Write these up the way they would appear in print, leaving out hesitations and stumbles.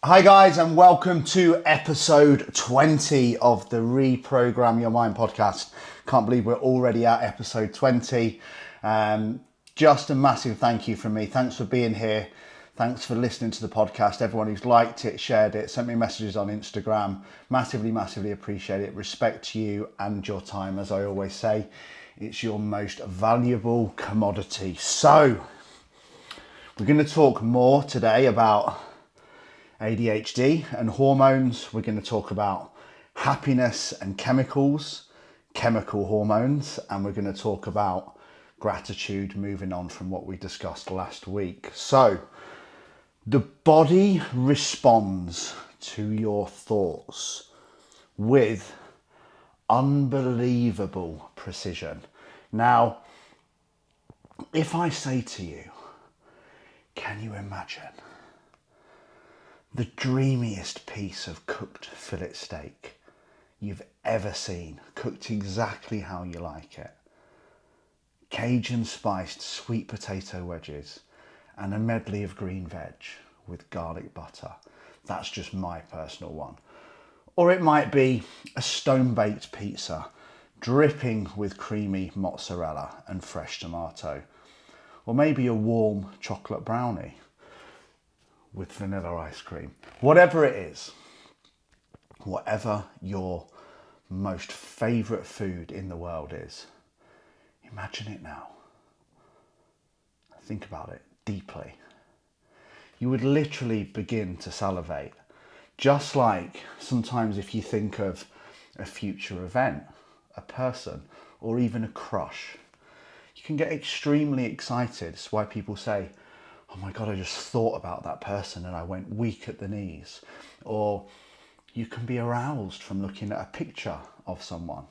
Hi guys, and welcome to episode 20 of the Reprogram Your Mind podcast. Can't believe we're already at episode 20. Just a massive thank you from me. Thanks for being here. Thanks for listening to the podcast. Everyone who's liked it, shared it, sent me messages on Instagram. Massively appreciate it. Respect to you and your time. As I always say, it's your most valuable commodity. So we're going to talk more today about ADHD and hormones. We're going to talk about happiness and chemicals, chemical hormones, and we're going to talk about gratitude, moving on from what we discussed last week. So, the body responds to your thoughts with unbelievable precision. Now, if I say to you, can you imagine the dreamiest piece of cooked fillet steak you've ever seen, cooked exactly how you like it? Cajun spiced sweet potato wedges and a medley of green veg with garlic butter. That's just my personal one. Or it might be a stone-baked pizza dripping with creamy mozzarella and fresh tomato. Or maybe a warm chocolate brownie with vanilla ice cream. Whatever it is, whatever your most favourite food in the world is, imagine it now. Think about it deeply. You would literally begin to salivate. Just like sometimes if you think of a future event, a person, or even a crush, you can get extremely excited. It's why people say, oh my God, I just thought about that person and I went weak at the knees. Or you can be aroused from looking at a picture of someone.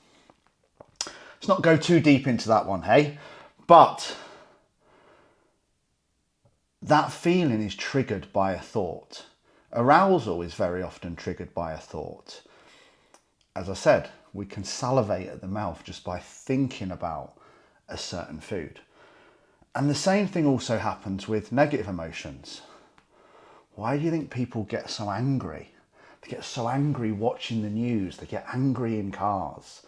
Let's not go too deep into that one, hey? But that feeling is triggered by a thought. Arousal is very often triggered by a thought. As I said, we can salivate at the mouth just by thinking about a certain food. And the same thing also happens with negative emotions. Why do you think people get so angry? They get so angry watching the news. They get angry in cars.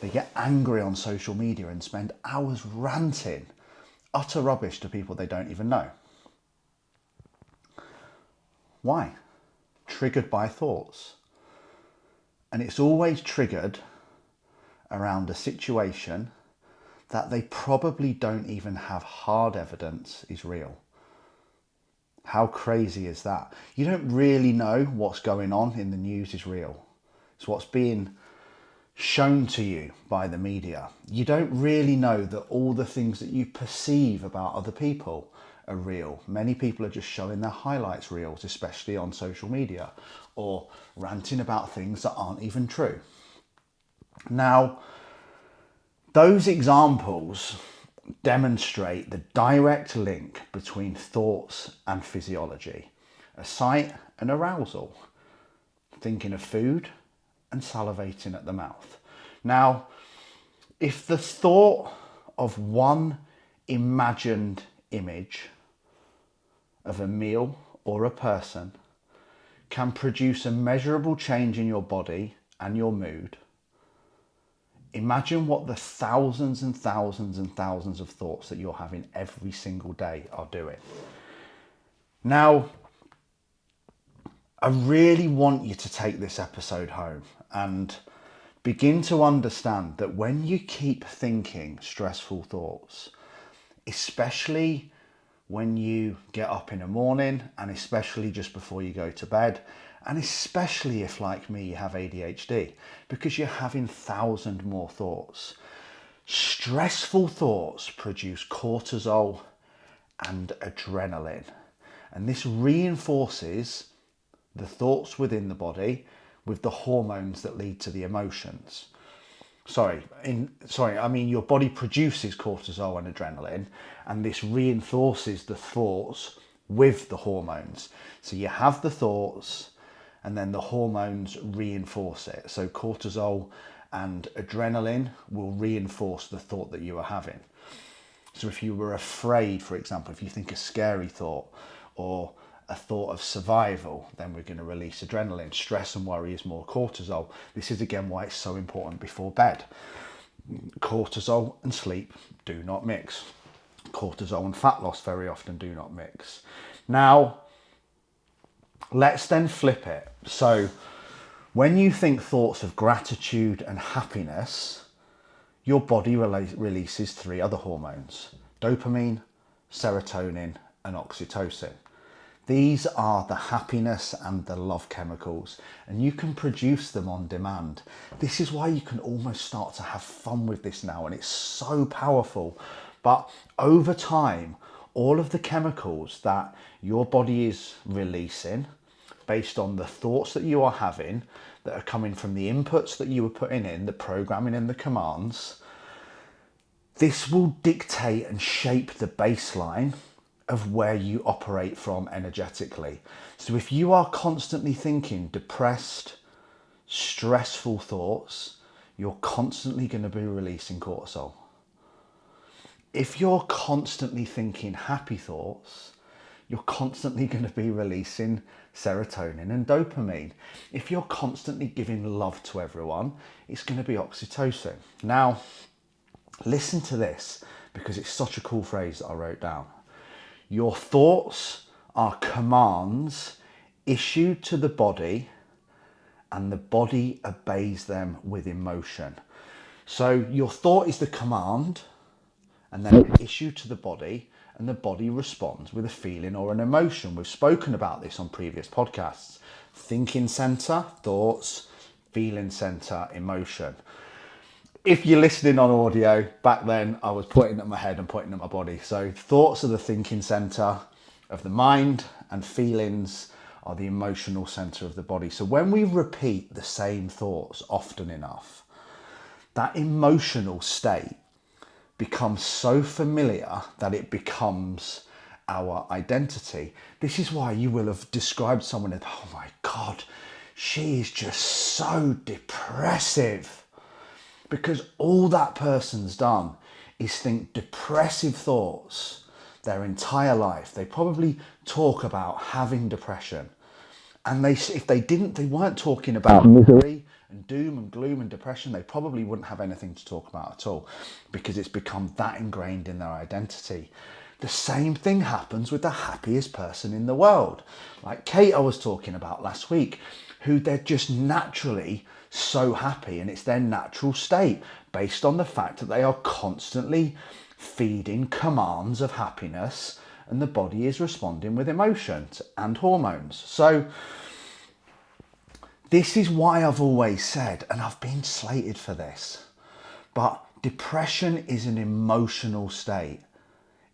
They get angry on social media and spend hours ranting utter rubbish to people they don't even know. Why? Triggered by thoughts. And it's always triggered around a situation that they probably don't even have hard evidence is real. How crazy is that? You don't really know what's going on in the news is real. It's what's being shown to you by the media. You don't really know that all the things that you perceive about other people are real. Many people are just showing their highlights reels, especially on social media, or ranting about things that aren't even true. Now, those examples demonstrate the direct link between thoughts and physiology, a sight and arousal, thinking of food and salivating at the mouth. Now, if the thought of one imagined image of a meal or a person can produce a measurable change in your body and your mood, imagine what the thousands and thousands and thousands of thoughts that you're having every single day are doing. Now, I really want you to take this episode home and begin to understand that when you keep thinking stressful thoughts, especially when you get up in the morning and especially just before you go to bed, and especially if, like me, you have ADHD, because you're having 1,000 more thoughts. Stressful thoughts produce cortisol and adrenaline, and this reinforces the thoughts within the body with the hormones that lead to the emotions. Your body produces cortisol and adrenaline, and this reinforces the thoughts with the hormones. So you have the thoughts, and then the hormones reinforce it. So cortisol and adrenaline will reinforce the thought that you are having. So if you were afraid, for example, if you think a scary thought or a thought of survival, then we're going to release adrenaline. Stress and worry is more cortisol. This is again why it's so important before bed. Cortisol and sleep do not mix. Cortisol and fat loss very often do not mix. Now, let's then flip it. So when you think thoughts of gratitude and happiness, your body releases 3 other hormones: dopamine, serotonin, and oxytocin. These are the happiness and the love chemicals, and you can produce them on demand. This is why you can almost start to have fun with this now, and it's so powerful. But over time, all of the chemicals that your body is releasing based on the thoughts that you are having, that are coming from the inputs that you were putting in, the programming and the commands, this will dictate and shape the baseline of where you operate from energetically. So if you are constantly thinking depressed, stressful thoughts, you're constantly going to be releasing cortisol. If you're constantly thinking happy thoughts, you're constantly going to be releasing serotonin and dopamine. If you're constantly giving love to everyone, it's going to be oxytocin. Now, listen to this, because it's such a cool phrase that I wrote down. Your thoughts are commands issued to the body, and the body obeys them with emotion. So your thought is the command, and then it's issued to the body, and the body responds with a feeling or an emotion. We've spoken about this on previous podcasts. Thinking center, thoughts; feeling center, emotion. If you're listening on audio, back then I was pointing at my head and pointing at my body. So thoughts are the thinking center of the mind, and feelings are the emotional center of the body. So when we repeat the same thoughts often enough, that emotional state becomes so familiar that it becomes our identity. This is why you will have described someone as, oh my God, she is just so depressive. Because all that person's done is think depressive thoughts their entire life. They probably talk about having depression. And if they didn't, they weren't talking about misery and doom and gloom and depression, they probably wouldn't have anything to talk about at all, because it's become that ingrained in their identity. The same thing happens with the happiest person in the world. Like Kate I was talking about last week, who they're just naturally so happy, and it's their natural state based on the fact that they are constantly feeding commands of happiness, and the body is responding with emotions and hormones. So this is why I've always said, and I've been slated for this, but depression is an emotional state.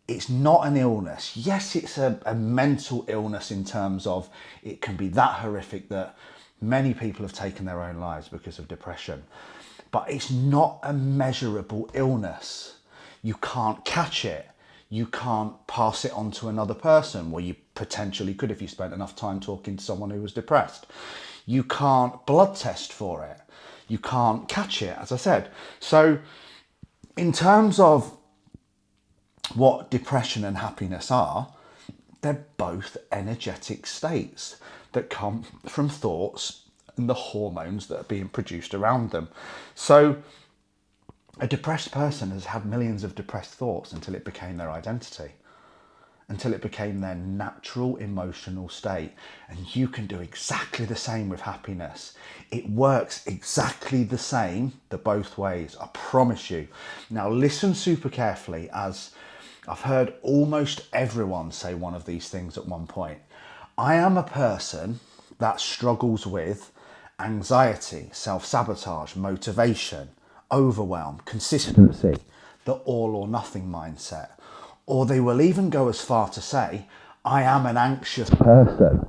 It's not an illness. Yes, it's a mental illness in terms of it can be that horrific that many people have taken their own lives because of depression. But it's not a measurable illness. You can't catch it. You can't pass it on to another person. Well, you potentially could if you spent enough time talking to someone who was depressed. You can't blood test for it. You can't catch it, as I said. So in terms of what depression and happiness are, they're both energetic states that come from thoughts and the hormones that are being produced around them. So a depressed person has had millions of depressed thoughts until it became their identity, until it became their natural emotional state. And you can do exactly the same with happiness. It works exactly the same the both ways, I promise you. Now listen super carefully, as I've heard almost everyone say one of these things at one point. I am a person that struggles with anxiety, self-sabotage, motivation, overwhelm, consistency, the all or nothing mindset. Or they will even go as far to say, I am an anxious person.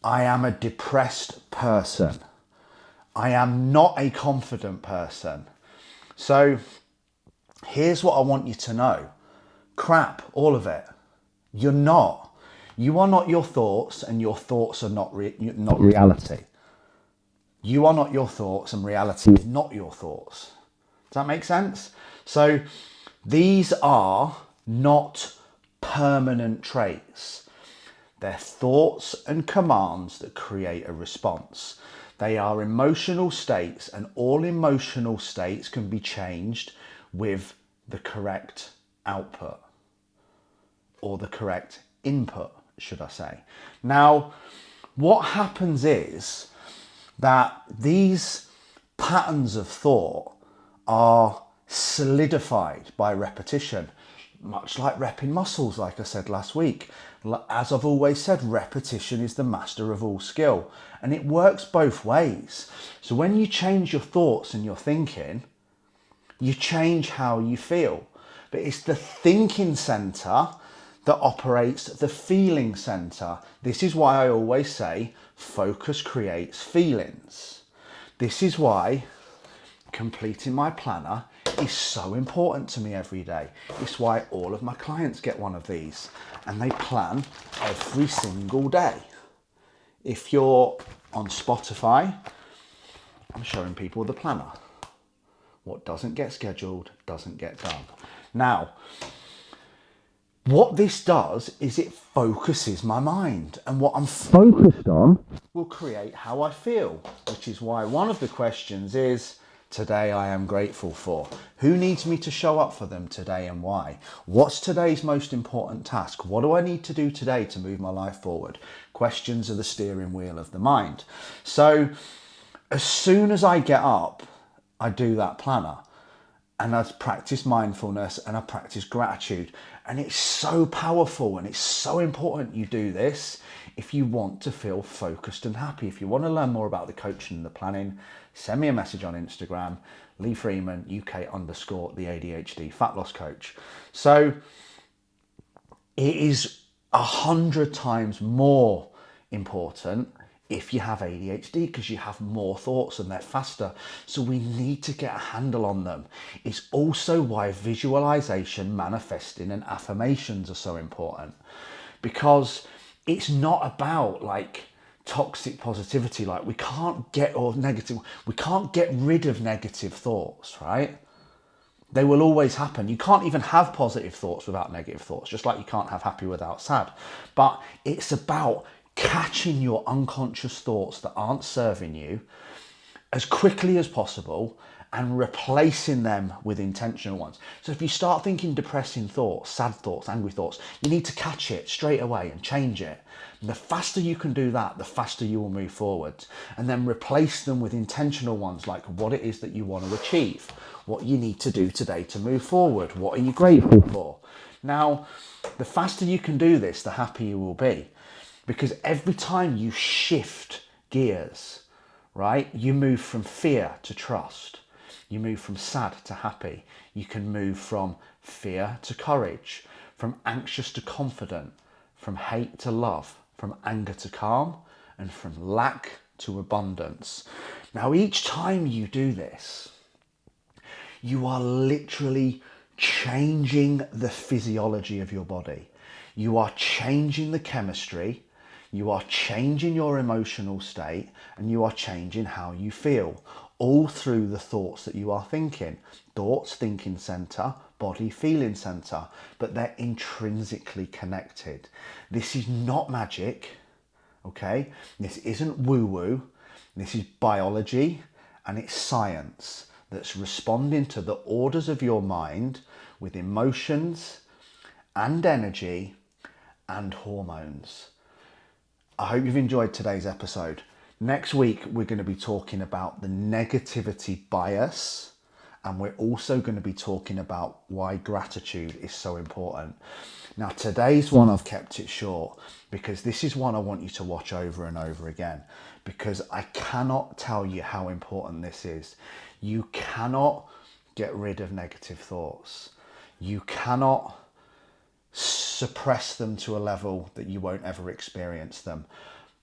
I am a depressed person. I am not a confident person. So here's what I want you to know. Crap, all of it. You're not. You are not your thoughts, and your thoughts are not reality. You are not your thoughts, and reality is not your thoughts. Does that make sense? So these are not permanent traits. They're thoughts and commands that create a response. They are emotional states, and all emotional states can be changed with the correct output, or the correct input, should I say. Now, what happens is that these patterns of thought are solidified by repetition, much like repping muscles, like I said last week. As I've always said, repetition is the master of all skill, and it works both ways. So when you change your thoughts and your thinking, you change how you feel. But it's the thinking center that operates the feeling center. This is why I always say focus creates feelings. This is why completing my planner is so important to me every day. It's why all of my clients get one of these and they plan every single day. If you're on Spotify, I'm showing people the planner. What doesn't get scheduled doesn't get done. Now, what this does is it focuses my mind, and what I'm focused on will create how I feel, which is why one of the questions is, today I am grateful for. Who needs me to show up for them today and why? What's today's most important task? What do I need to do today to move my life forward? Questions are the steering wheel of the mind. So as soon as I get up, I do that planner. And I practice mindfulness and I practice gratitude. And it's so powerful and it's so important you do this if you want to feel focused and happy. If you want to learn more about the coaching and the planning, send me a message on Instagram, Lee Freeman, UK_ the ADHD fat loss coach. So it is 100 times more important if you have ADHD, because you have more thoughts and they're faster. So we need to get a handle on them. It's also why visualization, manifesting and affirmations are so important, because it's not about like toxic positivity. Like we can't get rid of negative thoughts, right? They will always happen. You can't even have positive thoughts without negative thoughts, just like you can't have happy without sad. But it's about catching your unconscious thoughts that aren't serving you as quickly as possible and replacing them with intentional ones. So if you start thinking depressing thoughts, sad thoughts, angry thoughts, you need to catch it straight away and change it. And the faster you can do that, the faster you will move forward. And then replace them with intentional ones, like what it is that you want to achieve, what you need to do today to move forward, what are you grateful for. Now, the faster you can do this, the happier you will be. Because every time you shift gears, right, you move from fear to trust. You move from sad to happy. You can move from fear to courage, from anxious to confident, from hate to love, from anger to calm, and from lack to abundance. Now, each time you do this, you are literally changing the physiology of your body. You are changing the chemistry. You are changing your emotional state, and you are changing how you feel, all through the thoughts that you are thinking. Thoughts, thinking center, body, feeling center, but they're intrinsically connected. This is not magic, okay? This isn't woo-woo. This is biology, and it's science that's responding to the orders of your mind with emotions and energy and hormones. I hope you've enjoyed today's episode. Next week, we're going to be talking about the negativity bias, and we're also going to be talking about why gratitude is so important. Now, today's one, I've kept it short because this is one I want you to watch over and over again, because I cannot tell you how important this is. You cannot get rid of negative thoughts. You cannot suppress them to a level that you won't ever experience them.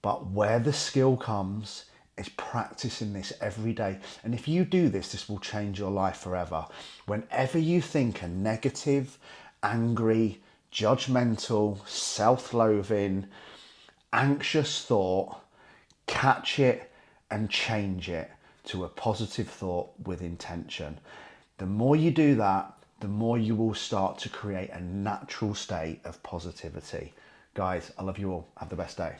But where the skill comes is practicing this every day. And if you do this, this will change your life forever. Whenever you think a negative, angry, judgmental, self-loathing, anxious thought, catch it and change it to a positive thought with intention. The more you do that, the more you will start to create a natural state of positivity. Guys, I love you all. Have the best day.